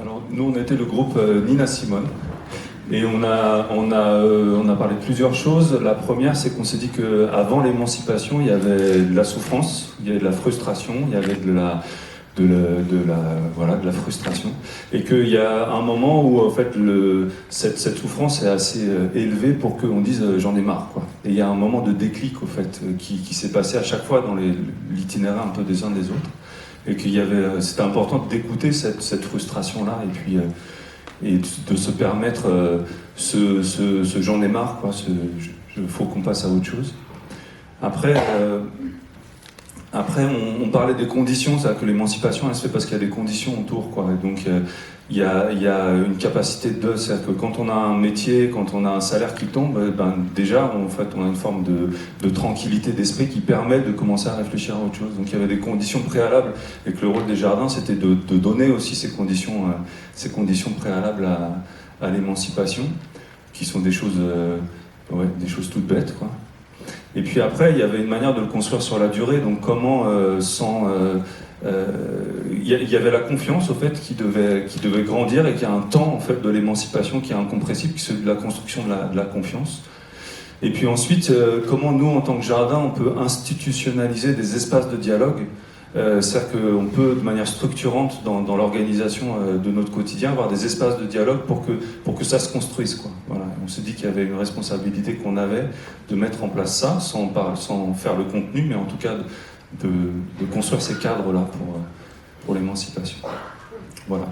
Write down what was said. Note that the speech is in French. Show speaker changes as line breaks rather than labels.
Alors, nous, on était le groupe Nina Simone. Et on a parlé de plusieurs choses. La première, c'est qu'on s'est dit qu'avant l'émancipation, il y avait de la souffrance, il y avait de la frustration, il y avait de la frustration. Et qu'il y a un moment où, en fait, cette souffrance est assez élevée pour qu'on dise j'en ai marre, quoi. Et il y a un moment de déclic, au fait, qui s'est passé à chaque fois dans l'itinéraire un peu des uns des autres. Et c'était important d'écouter cette frustration-là, et puis et de se permettre ce j'en ai marre, quoi, faut qu'on passe à autre chose. Après, on parlait des conditions, c'est-à-dire que l'émancipation, elle se fait parce qu'il y a des conditions autour, quoi. Et donc, il y a une capacité c'est-à-dire que quand on a un métier, quand on a un salaire qui tombe, déjà, en fait, on a une forme de tranquillité d'esprit qui permet de commencer à réfléchir à autre chose. Donc, il y avait des conditions préalables, et que le rôle des jardins, c'était de donner aussi ces conditions préalables à l'émancipation, qui sont des choses toutes bêtes, quoi. Et puis après, il y avait une manière de le construire sur la durée, donc comment, il y avait la confiance, au fait, qui devait grandir, et qu'il y a un temps, en fait, de l'émancipation qui est incompressible, qui est celui de la construction de la confiance. Et puis ensuite, comment nous, en tant que jardin, on peut institutionnaliser des espaces de dialogue. C'est-à-dire qu'on peut, de manière structurante dans l'organisation de notre quotidien, avoir des espaces de dialogue pour que ça se construise, quoi. Voilà. On s'est dit qu'il y avait une responsabilité qu'on avait de mettre en place ça, sans faire le contenu, mais en tout cas de construire ces cadres-là pour l'émancipation. Voilà.